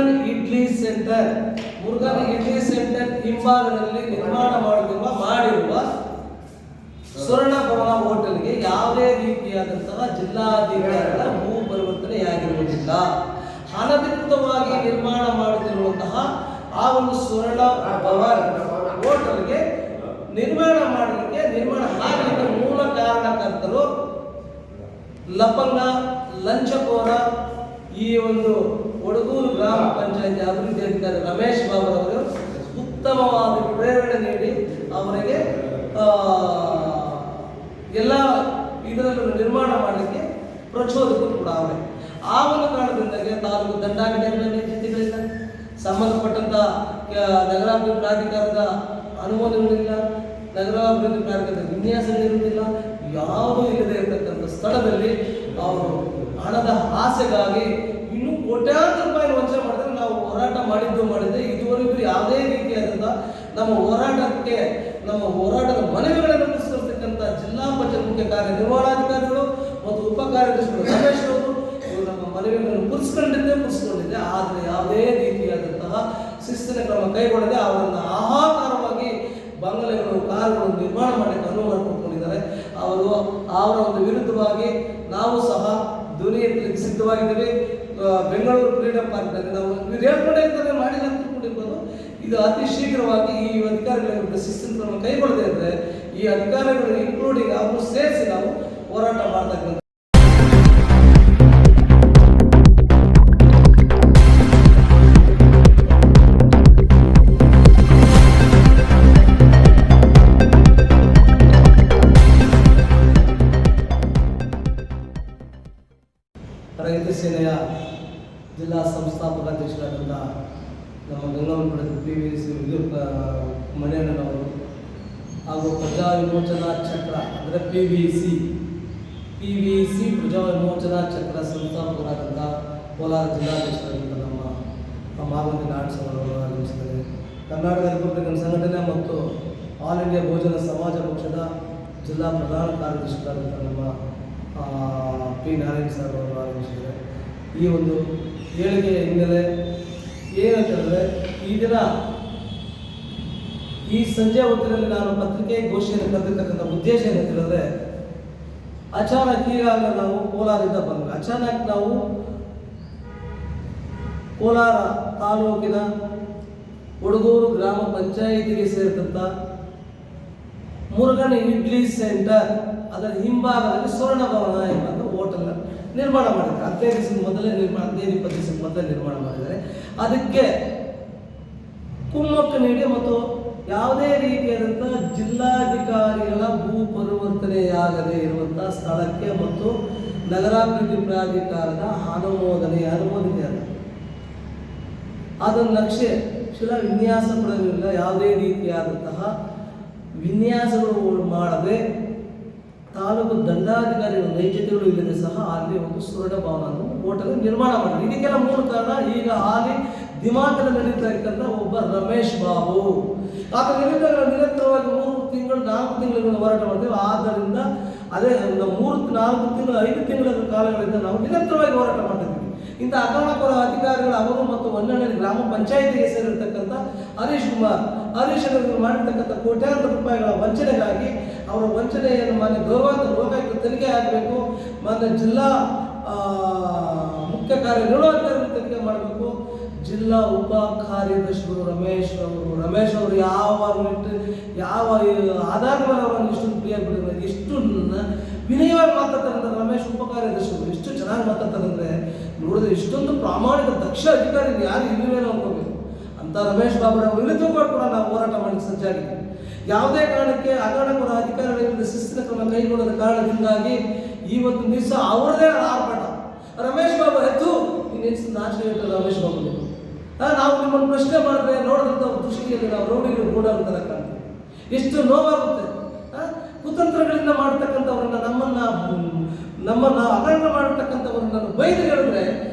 Murugan idli centre ಹಿಂಭಾಗದಲ್ಲಿ ನಿರ್ಮಾಣ ಮಾಡಿರುವ ಸ್ವರ್ಣ ಭವನ ಹೋಟೆಲ್ಗೆ ಯಾವುದೇ ರೀತಿಯಾದಂತಹ ಜಿಲ್ಲಾಧಿಕಾರಿಗಳ ಭೂ ಪರಿವರ್ತನೆಯಾಗಿರುವುದಿಲ್ಲ. ಅನಧಿಕೃತವಾಗಿ ನಿರ್ಮಾಣ ಮಾಡುತ್ತಿರುವಂತಹ ಆ ಒಂದು ಸ್ವರ್ಣ ಭವನ ಹೋಟೆಲ್ಗೆ ನಿರ್ಮಾಣ ಆಗಲಿಕ್ಕೆ ಮೂಲ ಕಾರಣಕರ್ತರು ಲಪಂಗ ಲಂಚಕೋರ ಈ ಒಂದು ಒಡಗೂರು ಗ್ರಾಮ ಪಂಚಾಯತಿ ಅಭಿವೃದ್ಧಿ ಅಧಿಕಾರಿ ರಮೇಶ್ ಬಾಬು ಅವರು ಉತ್ತಮವಾದ ಪ್ರೇರಣೆ ನೀಡಿ ಅವರಿಗೆ ಎಲ್ಲ ಇದರನ್ನು ನಿರ್ಮಾಣ ಮಾಡಲಿಕ್ಕೆ ಪ್ರಚೋದಕರು ಕೂಡ ಅವರೇ. ಆ ಒಂದು ಕಾರಣದಿಂದಾಗಿ ತಾಲೂಕು ದಂಡಾಧಿಕಾರಿಗಳ ಜೊತೆಗಳಿಲ್ಲ, ಸಂಬಂಧಪಟ್ಟಂತ ನಗರಾಭಿವೃದ್ಧಿ ಪ್ರಾಧಿಕಾರದ ಅನುಮೋದನೆಗಳಿಲ್ಲ, ನಗರಾಭಿವೃದ್ಧಿ ಪ್ರಾಧಿಕಾರದ ವಿನ್ಯಾಸಗಳಿರುವುದಿಲ್ಲ, ಯಾವುದೂ ಇಲ್ಲದೆ ಇರತಕ್ಕಂಥ ಸ್ಥಳದಲ್ಲಿ ಅವರು ಹಣದ ಆಸೆಗಾಗಿ ಇನ್ನೂ ಕೋಟ್ಯಾಂತರ ರೂಪಾಯಿ ವಂಚನೆ ಮಾಡಿದ್ರೆ ನಾವು ಹೋರಾಟ ಮಾಡಿದ್ದೆ ಇದುವರೆಗೂ ಯಾವುದೇ ರೀತಿಯಾದಂಥ ನಮ್ಮ ಹೋರಾಟದ ಮನವಿಗಳನ್ನು ಪುರಸ್ಕರಿಸತಕ್ಕಂಥ ಜಿಲ್ಲಾ ಪಂಚಾಯತ್ ಮುಖ್ಯ ಕಾರ್ಯನಿರ್ವಹಣಾಧಿಕಾರಿಗಳು ಮತ್ತು ಉಪ ಕಾರ್ಯದರ್ಶಿಗಳು ರಮೇಶ್ ಅವರು ನಮ್ಮ ಮನವಿಗಳನ್ನು ಪುರಸ್ಕೊಂಡಿದ್ದೆ. ಆದರೆ ಯಾವುದೇ ರೀತಿಯಾದಂತಹ ಶಿಸ್ತಿನ ಕ್ರಮ ಕೈಗೊಳ್ಳದೆ ಅವರನ್ನು ಆಹಾಕಾರವಾಗಿ ಬಂಗಲೆಗಳು ಕಾರುಗಳು ನಿರ್ಮಾಣ ಮಾಡಲಿಕ್ಕೆ ಅನುವು ಮಾಡಿಕೊಂಡಿದ್ದಾರೆ. ಅವರ ಒಂದು ವಿರುದ್ಧವಾಗಿ ನಾವು ಸಹ ಧ್ವನಿ ಎತ್ತಲಿಕ್ಕೆ ಸಿದ್ಧವಾಗಿದ್ದೇವೆ. ಬೆಂಗಳೂರು ಫ್ರೀಡಂ ಪಾರ್ಕ್ನಲ್ಲಿ ನಾವು ಹೇಳ್ಕೊಂಡಿರ್ತಾರೆ ಮಾಡಿಲ್ಲ ಅಂದ್ಕೊಂಡಿರ್ಬೋದು. ಇದು ಅತಿ ಶೀಘ್ರವಾಗಿ ಈ ಅಧಿಕಾರಿಗಳ ವಿರುದ್ಧ ಶಿಸ್ತಿನ ಕ್ರಮ ಕೈಗೊಳ್ಳದೆ ಇದ್ದರೆ ಈ ಅಧಿಕಾರಿಗಳು ಇನ್ಕ್ಲೂಡಿಂಗ್ ಅವರು ಸೇರಿಸಿ ನಾವು ಹೋರಾಟ ಮಾಡ್ತಕ್ಕಂಥ ರೈತ ಸೇನೆಯ ಜಿಲ್ಲಾ ಸಂಸ್ಥಾಪಕ ಅಧ್ಯಕ್ಷರಾದಂಥ ನಮ್ಮ ಗಂಗಾವನ PVC ಮಣಿಯಣ್ಣನವರು ಹಾಗೂ ಪ್ರಜಾ ವಿಮೋಚನಾ ಚಕ್ರ ಅಂದರೆ PVC ಪ್ರಜಾ ವಿಮೋಚನಾ ಚಕ್ರ ಸಂಸ್ಥಾಪಕರಾದಂಥ ಕೋಲಾರ ಜಿಲ್ಲಾಧ್ಯಕ್ಷರಾದಂಥ ನಮ್ಮ ಮಾರುತಿ ನಾಡಸವರು ಆಗಮಿಸಿದ್ದಾರೆ. ಕರ್ನಾಟಕ ರಿಪಬ್ಲಿಕನ್ ಸಂಘಟನೆ ಮತ್ತು ಆಲ್ ಇಂಡಿಯಾ ಬಹುಜನ ಸಮಾಜ ಪಕ್ಷದ ಜಿಲ್ಲಾ ಪ್ರಧಾನ ಕಾರ್ಯದರ್ಶಿಗಳಾದಂಥ ನಮ್ಮ P. ನಾರಾಯಣ ಸರ್ ಅವರು ಆಗಮಿಸಿದ್ದಾರೆ. ಈ ಒಂದು ಹೇಳಿಕೆಯ ಹಿನ್ನೆಲೆ ಏನಂತ ಹೇಳಿದ್ರೆ, ಈ ದಿನ ಈ ಸಂಜೆ ಹೊತ್ತಿನಲ್ಲಿ ನಾನು ಪತ್ರಿಕೆ ಘೋಷಣೆ ಕರೆದಿರ್ತಕ್ಕಂಥ ಉದ್ದೇಶ ಏನಂತ ಹೇಳಿದ್ರೆ, ಅಚಾನಕ್ ಈಗಾಗಲೇ ನಾವು ಕೋಲಾರದಿಂದ ಬಂದ್ವಿ. ಅಚಾನಕ್ ನಾವು ಕೋಲಾರ ತಾಲೂಕಿನ ಒಡಗೂರು ಗ್ರಾಮ ಪಂಚಾಯಿತಿಗೆ ಸೇರಿದಂಥ ಮುರುಗನ್ ಇಡ್ಲಿ ಸೆಂಟರ್ ಅದರ ಹಿಂಭಾಗದಲ್ಲಿ ಸ್ವರ್ಣ ಭವನ ಎಂಬ ಹೋಟೆಲ್ ನಿರ್ಮಾಣ ಮಾಡಿದ್ದಾರೆ. 15-20 ದಿವಸ ಮೊದಲೇ ನಿರ್ಮಾಣ ಮಾಡಿದ್ದಾರೆ. ಅದಕ್ಕೆ ಕುಮ್ಮಕ್ಕು ನೀಡಿ ಮತ್ತು ಯಾವುದೇ ರೀತಿಯಾದಂಥ ಜಿಲ್ಲಾಧಿಕಾರಿಗಳ ಭೂ ಪರಿವರ್ತನೆಯಾಗದೇ ಇರುವಂಥ ಸ್ಥಳಕ್ಕೆ ಮತ್ತು ನಗರಾಭಿವೃದ್ಧಿ ಪ್ರಾಧಿಕಾರದ ಅನುಮೋದನೆ ಅದನ್ನು ನಕ್ಷೆ ಶಿಲಾ ವಿನ್ಯಾಸ ಪಡೆದಿಲ್ಲ. ಯಾವುದೇ ರೀತಿಯಾದಂತಹ ವಿನ್ಯಾಸಗಳು ಮಾಡದೆ ತಾಲೂಕು ದಂಡಾಧಿಕಾರಿಗಳ ನೈಜತೆಗಳು ಇಲ್ಲದೆ ಸಹ ಅಲ್ಲಿ ಒಂದು ಸ್ವರ್ಣ ಭವನ ಹೋಟೆಲ್ ನಿರ್ಮಾಣ ಮಾಡಿದೆ. ಇದಕ್ಕೆಲ್ಲ ಮೂಲ ಕಾರಣ ಈಗ ಹಾಲಿ ದಿಮಾಕಲ್ಲಿ ನಡೀತಾ ಇರ್ತಕ್ಕಂಥ ಒಬ್ಬ ರಮೇಶ್ ಬಾಬು. ಆತ ನಿರಂತರವಾಗಿ 3 ತಿಂಗಳು 4 ತಿಂಗಳು ಹೋರಾಟ ಮಾಡ್ತೇವೆ. ಆದ್ದರಿಂದ ಅದೇ 3-4 ತಿಂಗಳು 5 ತಿಂಗಳ ಕಾಲಗಳಿಂದ ನಾವು ನಿರಂತರವಾಗಿ ಹೋರಾಟ ಮಾಡ್ತಿದ್ದೀವಿ. ಇಂಥ ಅಕಾರಣಕರ ಅಧಿಕಾರಿಗಳು ಅವರು ಮತ್ತು ಹೊನ್ನಳ್ಳಿ ಗ್ರಾಮ ಪಂಚಾಯಿತಿಗೆ ಸೇರಿರ್ತಕ್ಕಂಥ ಹರೀಶ್ ಅವರು ಮಾಡಿರ್ತಕ್ಕಂಥ ಕೋಟ್ಯಾಂತರ ರೂಪಾಯಿಗಳ ವಂಚನೆಗಾಗಿ ಅವರ ವಂಚನೆಯನ್ನು ಮಾನ್ಯ ಗೌರವಾಂತರ ಲೋಕಾಯುಕ್ತ ತನಿಖೆ ಆಗಬೇಕು. ಮಾನ್ಯ ಜಿಲ್ಲಾ ಮುಖ್ಯ ಕಾರ್ಯನಿರ್ವಹಣಾಧಿಕಾರಿಗಳು ತನಿಖೆ ಮಾಡಬೇಕು. ಜಿಲ್ಲಾ ಉಪ ಕಾರ್ಯದರ್ಶಿಗಳು ರಮೇಶ್ ಅವರು ಯಾವ ಆಧಾರದ ಮೇಲೆ ಅವರನ್ನು ಇಷ್ಟೊಂದು ಪ್ರಿಯ ಬಿಡಿದ್ರೆ ಎಷ್ಟು ವಿನಯವಾಗಿ ಮಾತಾಡ್ತಾರೆ. ರಮೇಶ್ ಉಪ ಕಾರ್ಯದರ್ಶಿಗಳು ಎಷ್ಟು ಚೆನ್ನಾಗಿ ಮಾತಾಡ್ತಾರೆ ಅಂದರೆ ನೋಡಿದ್ರೆ ಇಷ್ಟೊಂದು ಪ್ರಾಮಾಣಿಕ ದಕ್ಷ ಅಧಿಕಾರಿ ಯಾರು ಇಲ್ಲವೇನೋ ಅನ್ಕೋಬೇಕು ಅಂತ ರಮೇಶ್ ಬಾಬು ಅವರು ವಿರುದ್ಧ ಕೂಡ ನಾವು ಹೋರಾಟ ಮಾಡಿ ಸಜ್ಜಾಗಿದ್ದೀವಿ. ಯಾವುದೇ ಕಾರಣಕ್ಕೆ ಅಕಾರಣಕರ ಅಧಿಕಾರಿಗಳ ವಿರುದ್ಧ ಶಿಸ್ತಿನ ಕ್ರಮ ಕೈಗೊಳ್ಳದ ಕಾರಣದಿಂದಾಗಿ ಇವತ್ತು ದಿವಸ ಅವರದೇ ಆರ್ಭಟ. ರಮೇಶ್ ಬಾಬು ಎದ್ದು ನೀನು ನಾಚಿಕೆ ಇರ್ತದೆ. ರಮೇಶ್ ಬಾಬು ನಾವು ನಿಮ್ಮನ್ನು ಪ್ರಶ್ನೆ ಮಾಡಿದ್ರೆ ನೋಡಿದಂಥ ದೃಷ್ಟಿಯಲ್ಲಿ ನಾವು ರೌಡಿಗಳು ಗೂಡಾಡ್ತಾರೆ ಕಾಣ್ತೀವಿ. ಎಷ್ಟು ನೋವಾಗುತ್ತೆ. ಕುತಂತ್ರಗಳಿಂದ ಮಾಡ್ತಕ್ಕಂಥವ್ರನ್ನ ನಮ್ಮನ್ನು ಅಗರಣ ಮಾಡತಕ್ಕಂಥವ್ರನ್ನ ಬೈದು ಹೇಳಿದ್ರೆ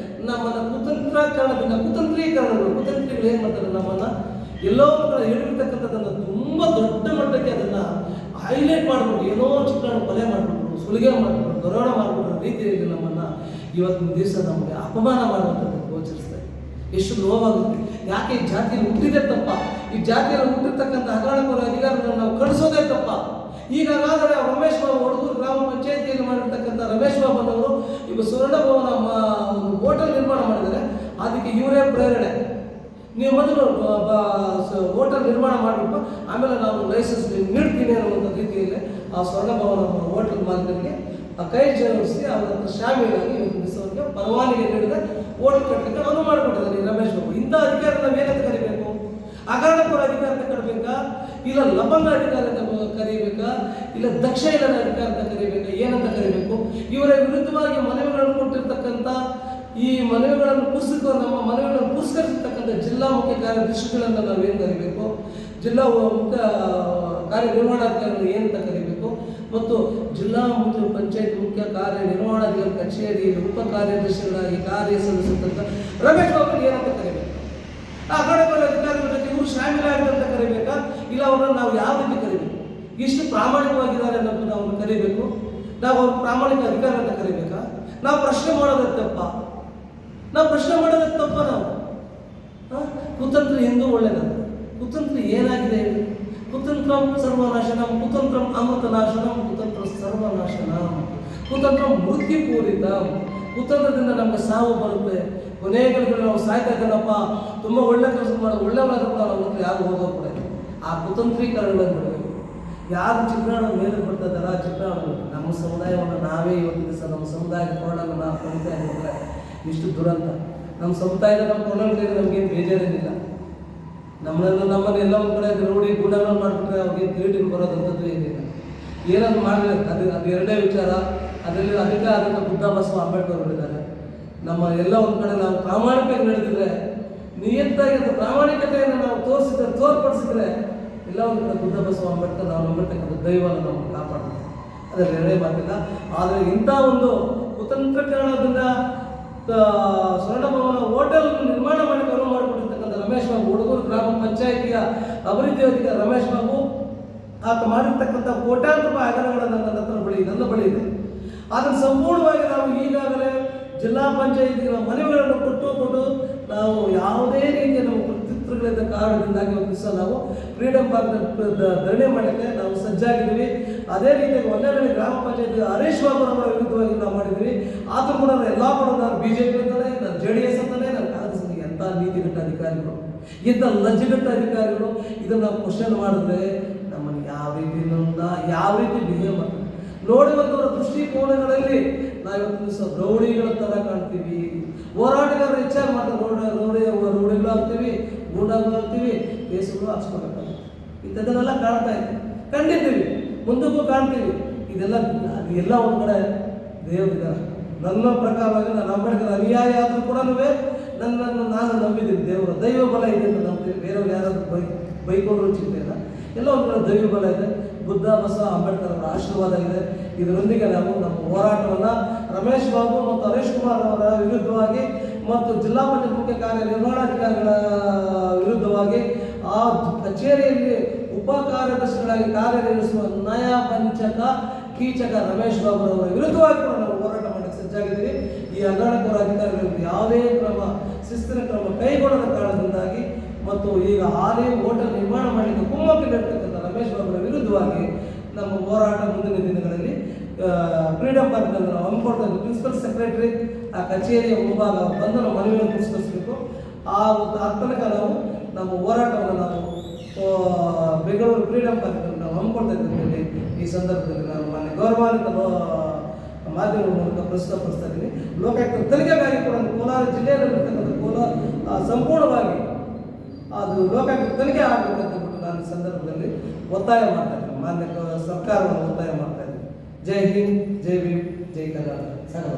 ನಮ್ಮನ್ನು ಕುತಂತ್ರೀಕರಣಗಳು ಏನು ಮಾಡ್ತಾರೆ, ನಮ್ಮನ್ನು ಎಲ್ಲೋ ಕಡೆ ಹೇಳಿರ್ತಕ್ಕಂಥದ್ದನ್ನು ತುಂಬ ದೊಡ್ಡ ಮಟ್ಟಕ್ಕೆ ಅದನ್ನು ಹೈಲೈಟ್ ಮಾಡಿಬಿಟ್ಟು ಏನೋ ಚಿತ್ರಣ ಕೊಲೆ ಮಾಡಿಬಿಟ್ರು, ಸುಲಿಗೆ ಮಾಡಿಬಿಟ್ರು, ಗೌರವ ಮಾಡಿಬಿಟ್ರು ರೀತಿಯಲ್ಲಿ ನಮ್ಮನ್ನು ಇವತ್ತಿನ ದಿವಸ ನಮಗೆ ಅಪಮಾನ ಮಾಡುವಂಥದ್ದು ಗೋಚರಿಸ್ತಾರೆ. ಎಷ್ಟು ನೋವಾಗುತ್ತೆ. ಯಾಕೆ ಈ ಜಾತಿಯಲ್ಲಿ ಹುಟ್ಟಿದೆ ತಪ್ಪ, ಈ ಜಾತಿಯಲ್ಲಿ ಹುಟ್ಟಿರ್ತಕ್ಕಂಥ ಹಗರಣಕೋರ ಅಧಿಕಾರಿಗಳನ್ನು ನಾವು ಕಳಿಸೋದೇ ತಪ್ಪ. ಈಗಾದರೆ ರಮೇಶ್ ಬಾಬು ಹುಡುಗರು ಗ್ರಾಮ ಪಂಚಾಯತಿಯಲ್ಲಿ ಮಾಡಿರ್ತಕ್ಕಂಥ ರಮೇಶ್ ಬಾಬನವರು ಈಗ ಸ್ವರ್ಣಭವನ ಒಂದು ಹೋಟೆಲ್ ನಿರ್ಮಾಣ ಮಾಡಿದ್ದಾರೆ. ಅದಕ್ಕೆ ಇವರೇ ಪ್ರೇರಣೆ. ನೀವು ಮೊದಲು ಹೋಟೆಲ್ ನಿರ್ಮಾಣ ಮಾಡಿಬಿಟ್ಟು ಆಮೇಲೆ ನಾನು ಲೈಸೆನ್ಸ್ ನೀಡ್ತೀನಿ ಅನ್ನುವಂಥ ರೀತಿಯಲ್ಲಿ ಆ ಸ್ವರ್ಣಭವನ ಹೋಟೆಲ್ ಮಾಲೀಕರಿಗೆ ಕೈ ಜೋಡಿಸಿ ಅವರ ಹತ್ರ ಶಾಮೀಲಾಗಿ ಅವರಿಗೆ ಪರವಾನಗಿ ನೀಡಿದ ಹೋಟೆಲ್ ಕಟ್ಟಲಿಕ್ಕೆ ಅನುವು ಮಾಡಿಕೊಟ್ಟಿದ್ದಾರೆ ಈ ರಮೇಶ್ ಬಾಬು. ಇಂಥ ಅಧಿಕಾರಿ ನಾವು ಏನಂತ ಕರಿಬೇಕು? ಹಗರಣಕೋರ ಅಧಿಕಾರ ಅಂತ ಕರಿಬೇಕಾ, ಇಲ್ಲ ಲವಂಗ ಅಧಿಕಾರ ಅಂತ ಕರೀಬೇಕಾ, ಇಲ್ಲ ದಕ್ಷ ಇಲ್ಲದ ಅಧಿಕಾರ ಅಂತ ಕರಿಬೇಕಾ, ಏನಂತ ಕರಿಬೇಕು? ಇವರ ವಿರುದ್ಧವಾಗಿ ಮನವಿಗಳನ್ನು ಕೊಟ್ಟಿರ್ತಕ್ಕಂಥ ಈ ಮನವಿಗಳನ್ನು ನಮ್ಮ ಮನವಿಗಳನ್ನು ಪುರಸ್ಕರಿಸಿರ್ತಕ್ಕಂಥ ಜಿಲ್ಲಾ ಮುಖ್ಯ ಕಾರ್ಯದರ್ಶಿಗಳನ್ನು ನಾವೇನು ಕರಿಬೇಕು, ಜಿಲ್ಲಾ ಮುಖ್ಯ ಕಾರ್ಯನಿರ್ವಹಣಾಧಿಕಾರಿಗಳು ಏನಂತ ಕರಿಬೇಕು, ಮತ್ತು ಜಿಲ್ಲಾ ಪಂಚಾಯತ್ ಮುಖ್ಯ ಕಾರ್ಯನಿರ್ವಹಣಾಧಿಕಾರಿ ಕಚೇರಿಯಲ್ಲಿ ಉಪ ಕಾರ್ಯದರ್ಶಿಗಳಾಗಿ ಕಾರ್ಯ ಸಲ್ಲಿಸತಕ್ಕಂಥ ರಮೇಶ್ ಬಾಬು ಏನಂತ ಕರಿಬೇಕು? ಆ ಹಗರಣಕೋರ ಅಧಿಕಾರಿಗಳ ಜೊತೆ ಇವರು ಶಾಮೀಲಾಗಿದಂತ ಕರಿಬೇಕಾ, ಇಲ್ಲ ಅವರನ್ನು ನಾವು ಯಾವ ರೀತಿ ಕರಿಬೇಕು? ಎಷ್ಟು ಪ್ರಾಮಾಣಿಕವಾಗಿದ್ದಾರೆ ಅನ್ನೋದು ನಾವು ಕರಿಬೇಕು. ನಾವು ಅವ್ರ ಪ್ರಾಮಾಣಿಕ ಅಧಿಕಾರ ಅಂತ ಕರಿಬೇಕಾ? ನಾವು ಪ್ರಶ್ನೆ ಮಾಡೋದೇ ತಪ್ಪ? ನಾವು ಪ್ರಶ್ನೆ ಮಾಡೋದೇ ತಪ್ಪ? ನಾವು ಕುತಂತ್ರ ಎಂದೂ ಒಳ್ಳೆಯದಲ್ಲ. ಕುತಂತ್ರ ಏನಾಗಿದೆ? ಕುತಂತ್ರಂ ಸರ್ವನಾಶನಂ, ಕುತಂತ್ರಂ ಅಮೃತನಾಶನಂ, ಕುತಂತ್ರ ಸರ್ವನಾಶನಂ, ಕುತಂತ್ರಂ ಮೃತ್ಯುಪೂರಿತ. ಕುತಂತ್ರದಿಂದ ನಮಗೆ ಸಾವು ಬರುತ್ತೆ. ಕೊನೆಗಳಿಗೆ ನಾವು ಸಾಯ್ತಾ ಇದ್ದೇನಪ್ಪ, ತುಂಬ ಒಳ್ಳೆ ಕೆಲಸ ಮಾಡೋದು ಒಳ್ಳೆಯವರಾದ್ರೂ ಕೂಡ ನಾವು ಯಾರು ಹೋಗೋ ಕೂಡ ಆ ಕುತಂತ್ರೀಕರಣಗಳನ್ನು ಬಿಡಬೇಕು. ಯಾರು ಚಿತ್ರಾಣ ಮೇಲೆ ಬರ್ತಾ ಇದ್ದಾರ ಚಿತ್ರಾಣ ನಮ್ಮ ಸಮುದಾಯವನ್ನು ನಾವೇ ಇವತ್ತಿನ ದಿವಸ ನಮ್ಮ ಸಮುದಾಯದ ಕೊರಳನ್ನು ನಾವು ಕೊಡ್ತಾ ಇದ್ದರೆ ಇಷ್ಟು ದುರಂತ. ನಮ್ಮ ಸಮುದಾಯದ ನಮ್ಮ ಕೊರಳಿಗೆ ನಮಗೇನು ಬೇಜಾರೇನಿಲ್ಲ. ನಮ್ಮನ್ನು ಎಲ್ಲ ಒಂದು ಕಡೆ ನೋಡಿ ಗುಣಗಳನ್ನು ಮಾಡಿಬಿಟ್ರೆ ಅವ್ರಿಗೆ ಕ್ರಿಯೇಟಿವ್ ಬರೋದಂಥದ್ದು ಏನಿಲ್ಲ. ಏನಾದ್ರು ಮಾಡಬೇಕು, ಅದು ಎರಡೇ ವಿಚಾರ. ಅದರಲ್ಲಿ ಅದಕ್ಕೆ ಆದಂಥ ಬುದ್ಧ ಬಸವ ಅಂಬೇಡ್ಕರ್ ಹೇಳಿದ್ದಾರೆ. ನಮ್ಮ ಎಲ್ಲ ಒಂದು ಕಡೆ ನಾವು ಪ್ರಾಮಾಣಿಕವಾಗಿ ನಡೆದಿದ್ರೆ, ನಿಯತ್ತಾಗಿ ಪ್ರಾಮಾಣಿಕತೆಯನ್ನು ನಾವು ತೋರ್ಪಡಿಸಿದ್ರೆ ಎಲ್ಲ ಒಂದು ಕಡೆ ಬುದ್ಧ ಬಸವ ಅಂಬೇಡ್ಕರ್ ನಾವು ನಂಬಿರ್ತಕ್ಕಂಥ ದೈವವನ್ನು ನಾವು ಕಾಪಾಡ್ತೀವಿ. ಅದರಲ್ಲಿ ಎರಡೇ ಮಾತಿಲ್ಲ. ಆದರೆ ಇಂಥ ಒಂದು ಕುತಂತ್ರೀಕರಣದಿಂದ ಸ್ವರ್ಣಭವನ ಹೋಟೆಲ್ ನಿರ್ಮಾಣ ಮಾಡಿ ಅನುವು ಮಾಡಿಕೊಟ್ಟಿರ್ತಕ್ಕಂಥ ರಮೇಶ್ ಬಾಬು, ಹುಡುಗರು ಗ್ರಾಮ ಪಂಚಾಯಿತಿಯ ಅಭಿವೃದ್ಧಿ ಅಧಿಕಾರಿ ರಮೇಶ್ ಬಾಬು, ಆತ ಮಾಡಿರ್ತಕ್ಕಂಥ ಕೋಟ್ಯಾಂತರ ರೂಪಾಯಿ ಹಗರಣಗಳನ್ನು ನನ್ನ ಬಳಿ ಇದೆ. ಅದನ್ನು ಸಂಪೂರ್ಣವಾಗಿ ನಾವು ಈಗಾಗಲೇ ಜಿಲ್ಲಾ ಪಂಚಾಯಿತಿಗಳ ಮನವಿಗಳನ್ನು ಕೊಟ್ಟು ನಾವು ಯಾವುದೇ ರೀತಿಯ ನಮ್ಮ ಪ್ರತ್ಯುತ್ತರಗಳಿದ್ದ ಕಾರಣದಿಂದಾಗಿ ಒಂದು ದಿವಸ ನಾವು ಫ್ರೀಡಮ್ ಪಾರ್ಕ್ ಧರಣಿ ಮಾಡಲಿಕ್ಕೆ ನಾವು ಸಜ್ಜಾಗಿದ್ದೀವಿ. ಅದೇ ರೀತಿಯಾಗಿ ಒಂದನೇ ಗ್ರಾಮ ಪಂಚಾಯತಿ ಹರೀಶ್ ಬಾಬುರವರ ವಿರುದ್ಧವಾಗಿ ನಾವು ಮಾಡಿದ್ವಿ. ಆದರೂ ಕೂಡ ಎಲ್ಲ ಕೂಡ ನಾನು BJP ಅಂತಾನೆ, ನಾನು JDS ಅಂತಾನೆ, ನಾನು ಕಾಂಗ್ರೆಸ್ ಅಂತಾನೆ. ಎಂಥ ನೀತಿಗಟ್ಟ ಅಧಿಕಾರಿಗಳು, ಇಂಥ ಲಜ್ಜೆಗಟ್ಟ ಅಧಿಕಾರಿಗಳು ಇದನ್ನು ನಾವು ಕ್ವಶನ್ ಮಾಡಿದ್ರೆ ನಮ್ಮನ್ನು ಯಾವ ರೀತಿ ಬಿಹೇವ್ ಮಾಡ್ತಾರೆ ನೋಡುವಂಥವರ ದೃಷ್ಟಿಕೋನಗಳಲ್ಲಿ ನಾವಿವತ್ತು ದಿವಸ ರೌಡಿಗಳ ಥರ ಕಾಣ್ತೀವಿ. ಹೋರಾಟಗಾರರು ಹೆಚ್ಚಾಗಿ ಮಾಡ್ತಾರೆ. ರೌಡಿಗಳು ಆಗ್ತೀವಿ, ಗೂಂಡಾಗಳು ಆಗ್ತೀವಿ, ಕೇಸುಗಳು ಹಾಕ್ಸ್ಕೋಬೇಕಾಗುತ್ತೆ. ಇಂಥದ್ದನ್ನೆಲ್ಲ ಕಾಣ್ತಾ ಇದ್ದೀವಿ, ಕಂಡಿದ್ದೀವಿ, ಮುಂದಕ್ಕೂ ಕಾಣ್ತೀವಿ. ಅದೆಲ್ಲ ಒಂದು ಕಡೆ ದೇವರಿದ್ದಾರೆ. ನನ್ನ ಪ್ರಕಾರವಾಗಿ ನಾನು ಅಂಬೇಡ್ಕರ್ ಅನುಯಾಯಿ ಆದರೂ ಕೂಡ ನಾನು ನಂಬಿದ್ದೀನಿ. ದೇವರ ದೈವ ಬಲ ಇದೆ ಅಂತ ನಂಬ್ತೀವಿ. ಬೇರೆಯವ್ರು ಯಾರಾದರೂ ಬೈಕೊಂಡ್ರೂ ಚಿಂತೆ ಇಲ್ಲ. ಎಲ್ಲ ಒಂದು ಕಡೆ ದೈವ ಬಲ ಇದೆ. ಬುದ್ಧ ಬಸವ ಅಂಬೇಡ್ಕರ್ ಅವರ ಆಶೀರ್ವಾದ ಇದೆ. ಇದರೊಂದಿಗೆ ನಾವು ನಮ್ಮ ಹೋರಾಟವನ್ನು ರಮೇಶ್ ಬಾಬು ಮತ್ತು ಹರೀಶ್ ಕುಮಾರ್ ಅವರ ವಿರುದ್ಧವಾಗಿ ಮತ್ತು ಜಿಲ್ಲಾ ಪಂಚಾಯತ್ ಮುಖ್ಯ ಕಾರ್ಯನಿರ್ವಹಣಾಧಿಕಾರಿಗಳ ವಿರುದ್ಧವಾಗಿ ಆ ಕಚೇರಿಯಲ್ಲಿ ಉಪ ಕಾರ್ಯದರ್ಶಿಗಳಾಗಿ ಕಾರ್ಯನಿರ್ವಹಿಸುವ ನಯ ಪಂಚಕ ಕೀಚಕ ರಮೇಶ್ ಬಾಬು ಅವರ ವಿರುದ್ಧವಾಗಿ ಕೂಡ ನಾವು ಹೋರಾಟ ಮಾಡಕ್ಕೆ ಸಜ್ಜಾಗಿದ್ದೀವಿ. ಈ ಹಗರಣಕೋರ ಅಧಿಕಾರಿಗಳಿಗೆ ಯಾವುದೇ ಶಿಸ್ತಿನ ಕ್ರಮ ಕೈಗೊಳ್ಳದ ಕಾರಣದಿಂದಾಗಿ ಮತ್ತು ಈಗ ಹಾಲಿ ಹೋಟೆಲ್ ನಿರ್ಮಾಣ ಮಾಡಲಿಕ್ಕೆ ಕುಮ್ಮಕ್ಕು ನೀಡ್ತಕ್ಕಂಥ ರಮೇಶ್ ಬಾಬುರ ವಿರುದ್ಧವಾಗಿ ನಮ್ಮ ಹೋರಾಟ ಮುಂದಿನ ದಿನಗಳಲ್ಲಿ ಫ್ರೀಡಮ್ ಪಾರ್ಕ್ನಲ್ಲಿ ನಾವು ಹಮ್ಮಿಕೊಳ್ತಾ ಇದ್ದೀವಿ. ಪ್ರಿನ್ಸಿಪಲ್ ಸೆಕ್ರೆಟರಿ ಆ ಕಚೇರಿಯ ಮುಂಭಾಗ ಬಂದು ನಾವು ಮನವಿಯನ್ನು ಪುರಸ್ಕರಿಸಬೇಕು. ಆ ತನಕ ನಾವು ನಮ್ಮ ಹೋರಾಟವನ್ನು ನಾವು ಬೆಂಗಳೂರು ಫ್ರೀಡಮ್ ಪಾರ್ಕ್ನಲ್ಲಿ ನಾವು ಹಮ್ಮಿಕೊಳ್ತಾ ಇದ್ದೀವಿ. ಈ ಸಂದರ್ಭದಲ್ಲಿ ನಾನು ಮಾನ್ಯ ಗೌರವಾನ್ವಿತ ಮಾಧ್ಯಮದ ಮೂಲಕ ಪ್ರಸ್ತುತಪಡಿಸ್ತಾ ಇದ್ದೀನಿ. ಲೋಕಾಯುಕ್ತ ತನಿಖೆಗಾಗಿ ಕೂಡ ಕೋಲಾರ ಜಿಲ್ಲೆಯಲ್ಲಿರ್ತಕ್ಕಂಥ ಸಂಪೂರ್ಣವಾಗಿ ಅದು ಲೋಕಾಯುಕ್ತ ತನಿಖೆ ಆಗಬೇಕಂತ ಬಿಟ್ಟು ನಾನು ಈ ಸಂದರ್ಭದಲ್ಲಿ ಒತ್ತಾಯ ಮಾಡ್ತಾ ಇದ್ದೀನಿ. ಮಾನ್ಯ ಸರ್ಕಾರವನ್ನು ಒತ್ತಾಯ ಮಾಡ್ತಾ ಇದ್ದೀನಿ. ಜೈ ಹಿಂದ್, ಜೈ ಭೀಮ್, ಜೈ ಕರ್ನಾಟಕ. ಸರ್